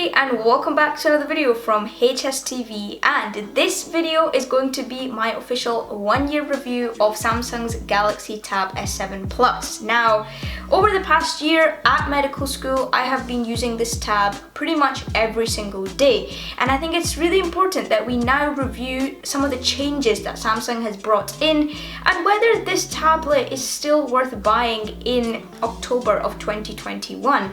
everybody, and welcome back to another video from HSTV, and this video is going to be my official 1-year review of Samsung's Galaxy Tab S7 Plus. Now, over the past year at medical school, I have been using this tab pretty much every single day, and I think it's really important that we now review some of the changes that Samsung has brought in and whether this tablet is still worth buying in October of 2021.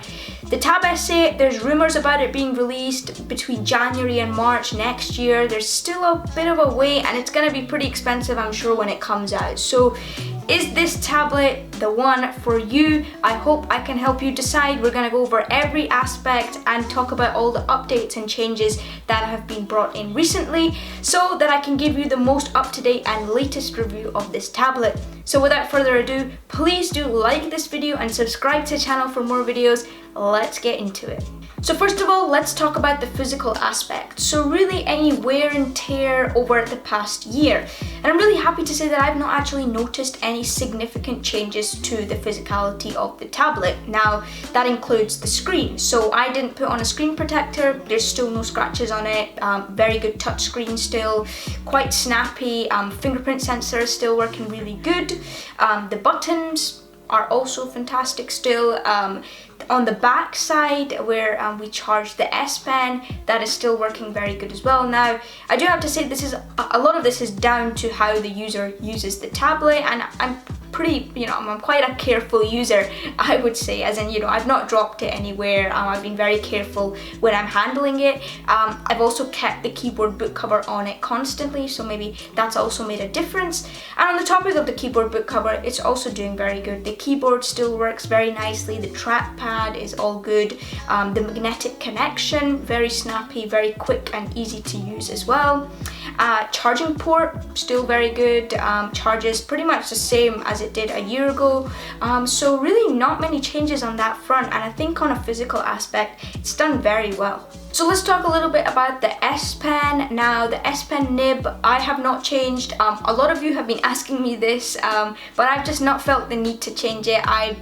The Tab S8, there's rumours about it being released between January and March next year. There's still a bit of a wait and it's going to be pretty expensive, I'm sure, when it comes out. So is this tablet the one for you? I hope I can help you decide. We're going to go over every aspect and talk about all the updates and changes that have been brought in recently so that I can give you the most up-to-date and latest review of this tablet. So without further ado, please do like this video and subscribe to the channel for more videos. Let's get into it. So first of all, let's talk about the physical aspect. So really any wear and tear over the past year. And I'm really happy to say that I've not actually noticed any significant changes to the physicality of the tablet. Now, that includes the screen. So I didn't put on a screen protector. There's still no scratches on it. Very good touch screen still, quite snappy. Fingerprint sensor is still working really good. The buttons are also fantastic still. On the back side where we charge the S Pen, that is still working very good as well. Now, I do have to say this is a lot of this is down to how the user uses the tablet, and I'm pretty, I'm quite a careful user, I would say, as in, I've not dropped it anywhere. I've been very careful when I'm handling it. I've also kept the keyboard book cover on it constantly, so maybe that's also made a difference. And on the topic of the keyboard book cover, it's also doing very good. The keyboard still works very nicely. The trackpad is all good. The magnetic connection, very snappy, very quick and easy to use as well. Charging port, still very good. Charges pretty much the same as it did a year ago. So really not many changes on that front, and I think on a physical aspect, it's done very well. So let's talk a little bit about the S Pen. Now, the S Pen nib, I have not changed. A lot of you have been asking me this, but I've just not felt the need to change it. I,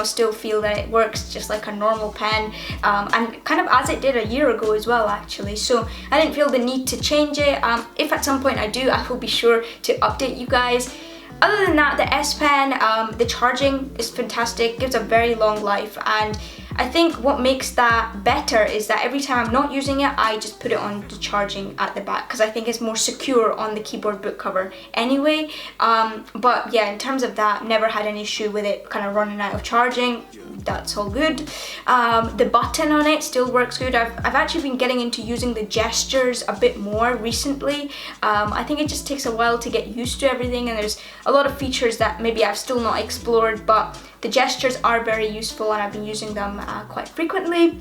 still feel that it works just like a normal pen, and kind of as it did a year ago as well, actually. So I didn't feel the need to change it. If at some point I do, I will be sure to update you guys. Other than that, the S Pen, the charging is fantastic, gives a very long life, and I think what makes that better is that every time I'm not using it, I just put it on the charging at the back because I think it's more secure on the keyboard book cover anyway. But yeah, in terms of that, never had an issue with it kind of running out of charging. That's all good. The button on it still works good. I've actually been getting into using the gestures a bit more recently. I think it just takes a while to get used to everything, and there's a lot of features that maybe I've still not explored, but the gestures are very useful and I've been using them quite frequently.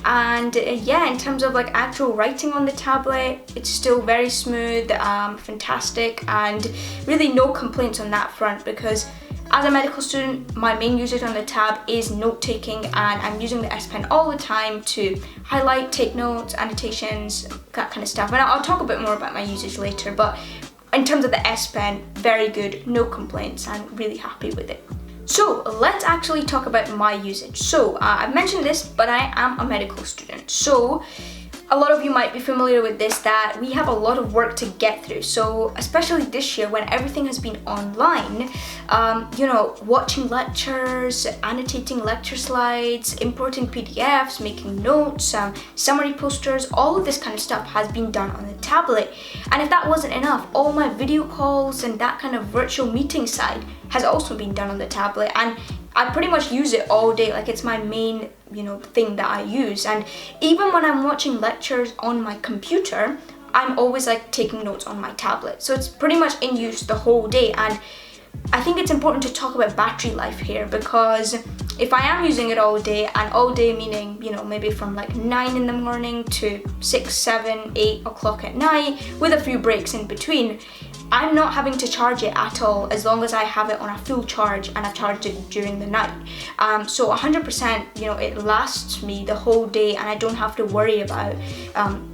And yeah, in terms of like actual writing on the tablet, it's still very smooth, fantastic, and really no complaints on that front, because as a medical student, my main usage on the tab is note-taking, and I'm using the S Pen all the time to highlight, take notes, annotations, that kind of stuff. And I'll talk a bit more about my usage later, but in terms of the S Pen, very good, no complaints, and really happy with it. So let's actually talk about my usage. So I've mentioned this, but I am a medical student. So a lot of you might be familiar with this, that we have a lot of work to get through. So especially this year when everything has been online, watching lectures, annotating lecture slides, importing PDFs, making notes, summary posters, all of this kind of stuff has been done on the tablet. And if that wasn't enough, all my video calls and that kind of virtual meeting side has also been done on the tablet, and I pretty much use it all day. Like, it's my main thing that I use. And even when I'm watching lectures on my computer, I'm always like taking notes on my tablet, so it's pretty much in use the whole day. And I think it's important to talk about battery life here, because if I am using it all day, and all day meaning maybe from like 9 in the morning to 6, 7, 8 o'clock at night with a few breaks in between, I'm not having to charge it at all as long as I have it on a full charge and I've charged it during the night. So 100%, it lasts me the whole day, and I don't have to worry about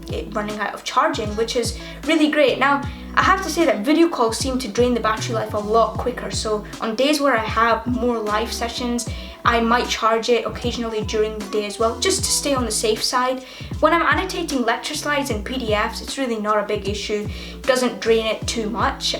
it running out of charging, which is really great. Now, I have to say that video calls seem to drain the battery life a lot quicker, so on days where I have more live sessions, I might charge it occasionally during the day as well, just to stay on the safe side. When I'm annotating lecture slides and PDFs, it's really not a big issue. It doesn't drain it too much,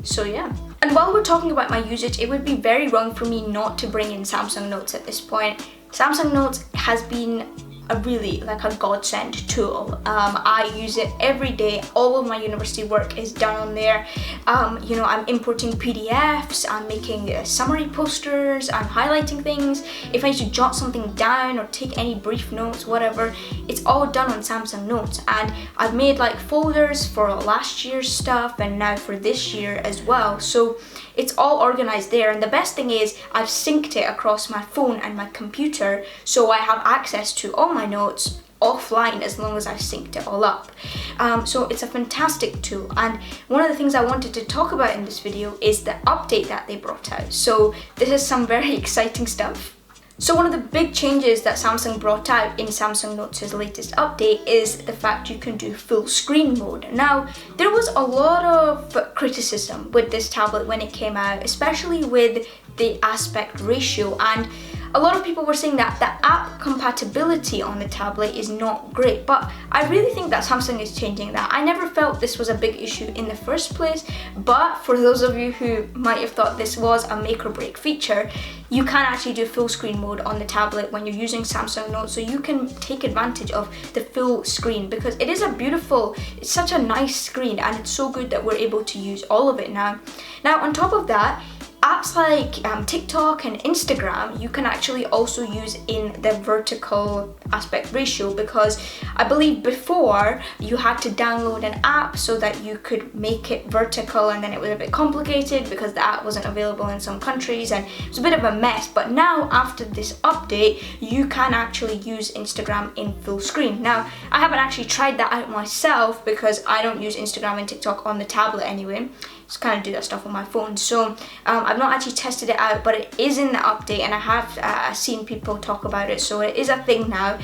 so yeah. And while we're talking about my usage, it would be very wrong for me not to bring in Samsung Notes at this point. Samsung Notes has been a godsend tool. I use it every day. All of my university work is done on there. You know, I'm importing PDFs, I'm making summary posters, I'm highlighting things. If I need to jot something down or take any brief notes, whatever, it's all done on Samsung Notes. And I've made like folders for last year's stuff and now for this year as well. So it's all organized there, and the best thing is I've synced it across my phone and my computer, so I have access to all my notes offline as long as I've synced it all up. So it's a fantastic tool, and one of the things I wanted to talk about in this video is the update that they brought out. So this is some very exciting stuff. So one of the big changes that Samsung brought out in Samsung Notes' latest update is the fact you can do full screen mode. Now, there was a lot of criticism with this tablet when it came out, especially with the aspect ratio, and a lot of people were saying that the app compatibility on the tablet is not great, but I really think that Samsung is changing that. I never felt this was a big issue in the first place, but for those of you who might have thought this was a make or break feature, you can actually do full screen mode on the tablet when you're using Samsung Notes, so you can take advantage of the full screen, because it is it's such a nice screen, and it's so good that we're able to use all of it now. Now, on top of that, apps like TikTok and Instagram, you can actually also use in the vertical aspect ratio, because I believe before you had to download an app so that you could make it vertical, and then it was a bit complicated because the app wasn't available in some countries and it was a bit of a mess. But now, after this update, you can actually use Instagram in full screen. Now, I haven't actually tried that out myself because I don't use Instagram and TikTok on the tablet anyway. Just kind of do that stuff on my phone, so I've not actually tested it out, but it is in the update, and I have seen people talk about it, so it is a thing now,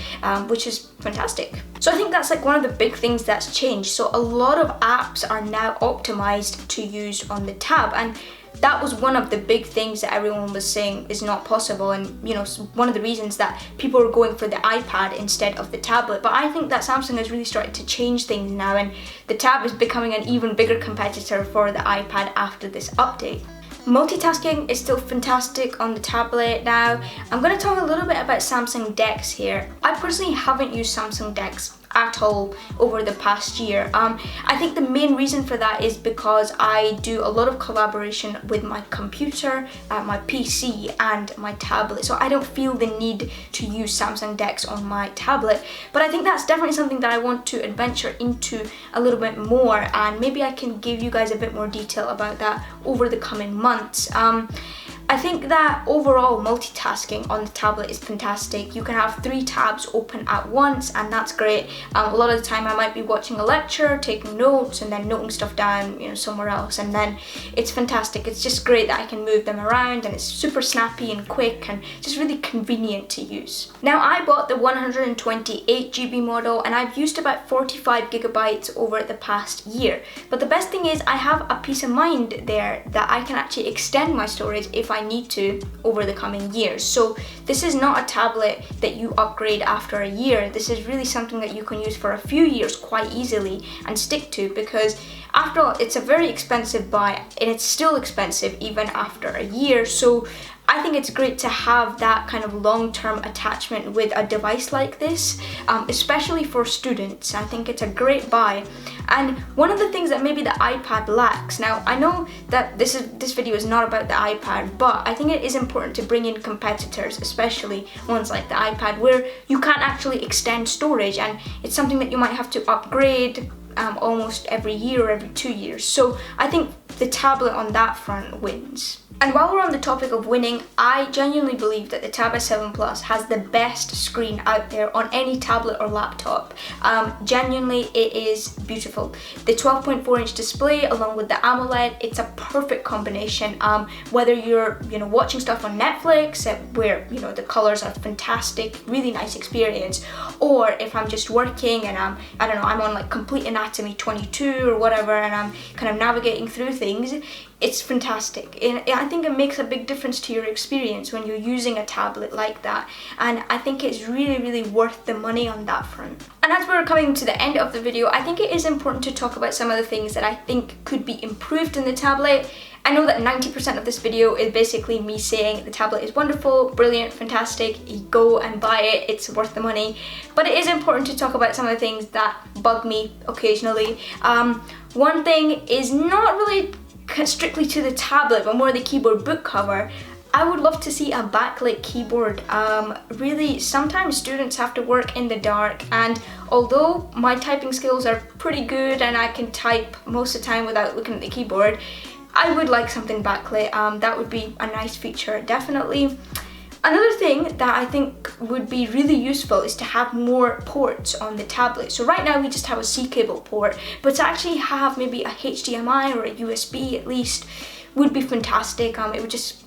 which is fantastic. So I think that's like one of the big things that's changed. So a lot of apps are now optimized to use on the tab, and that was one of the big things that everyone was saying is not possible, and you know, one of the reasons that people are going for the iPad instead of the tablet. But I think that Samsung has really started to change things now, and the tab is becoming an even bigger competitor for the iPad after this update. Multitasking is still fantastic on the tablet now. I'm going to talk a little bit about Samsung DeX here. I personally haven't used Samsung DeX at all over the past year. I think the main reason for that is because I do a lot of collaboration with my computer, my PC and my tablet, so I don't feel the need to use Samsung DeX on my tablet. But I think that's definitely something that I want to adventure into a little bit more, and maybe I can give you guys a bit more detail about that over the coming months. I think that overall multitasking on the tablet is fantastic. You can have 3 tabs open at once, and that's great. A lot of the time I might be watching a lecture, taking notes, and then noting stuff down, you know, somewhere else, and then it's fantastic. It's just great that I can move them around, and it's super snappy and quick and just really convenient to use. Now, I bought the 128 GB model, and I've used about 45 gigabytes over the past year. But the best thing is I have a peace of mind there that I can actually extend my storage if I need to over the coming years. So this is not a tablet that you upgrade after a year. This is really something that you can use for a few years quite easily and stick to, because after all, it's a very expensive buy, and it's still expensive even after a year. So I think it's great to have that kind of long-term attachment with a device like this, especially for students. I think it's a great buy. And one of the things that maybe the iPad lacks, now I know that this video is not about the iPad, but I think it is important to bring in competitors, especially ones like the iPad, where you can't actually extend storage, and it's something that you might have to upgrade almost every year or every 2 years. So I think the tablet on that front wins. And while we're on the topic of winning, I genuinely believe that the Tab S7 Plus has the best screen out there on any tablet or laptop. Genuinely, it is beautiful. The 12.4-inch display along with the AMOLED, it's a perfect combination. Whether you're watching stuff on Netflix where the colors are fantastic, really nice experience, or if I'm just working and I'm on like Complete Anatomy 22 or whatever, and I'm kind of navigating through things, it's fantastic. And I think it makes a big difference to your experience when you're using a tablet like that, and I think it's really, really worth the money on that front. And as we're coming to the end of the video, I think it is important to talk about some of the things that I think could be improved in the tablet. I know that 90% of this video is basically me saying the tablet is wonderful, brilliant, fantastic, go and buy it, it's worth the money. But it is important to talk about some of the things that bug me occasionally. One thing is not really strictly to the tablet, but more the keyboard book cover. I would love to see a backlit keyboard. Really, sometimes students have to work in the dark, and although my typing skills are pretty good and I can type most of the time without looking at the keyboard, I would like something backlit. That would be a nice feature, definitely. Another thing that I think would be really useful is to have more ports on the tablet. So right now we just have a C cable port, but to actually have maybe a HDMI or a USB at least would be fantastic. It would just,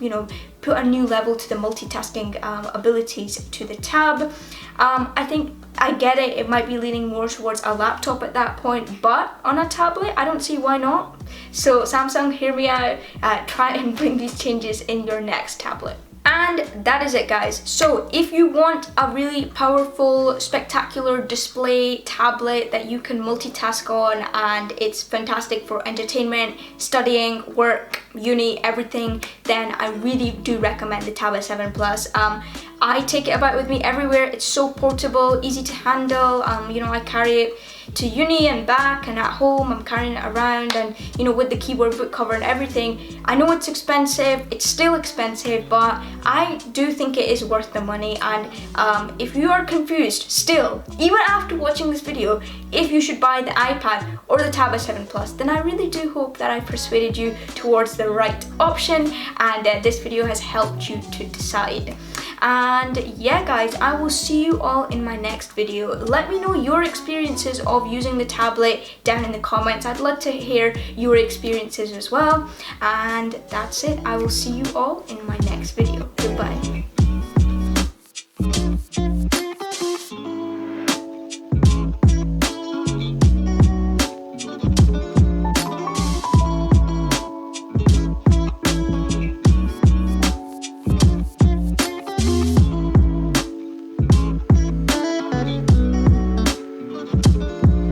put a new level to the multitasking abilities to the tab. I think I get it, it might be leaning more towards a laptop at that point, but on a tablet, I don't see why not. So Samsung, hear me out, try and bring these changes in your next tablet. And that is it, guys. So if you want a really powerful, spectacular display tablet that you can multitask on, and it's fantastic for entertainment, studying, work, uni, everything, then I really do recommend the Tab S7 Plus. I take it about with me everywhere. It's so portable, easy to handle. I carry it to uni and back, and at home I'm carrying it around, and with the keyboard book cover and everything. I know it's expensive, it's still expensive, but I do think it is worth the money. And if you are confused still, even after watching this video, if you should buy the iPad or the Tab S7 Plus, then I really do hope that I persuaded you towards the right option, and this video has helped you to decide. And yeah, guys, I will see you all in my next video. Let me know your experiences of using the tablet down in the comments. I'd love to hear your experiences as well. And that's it. I will see you all in my next video. Goodbye.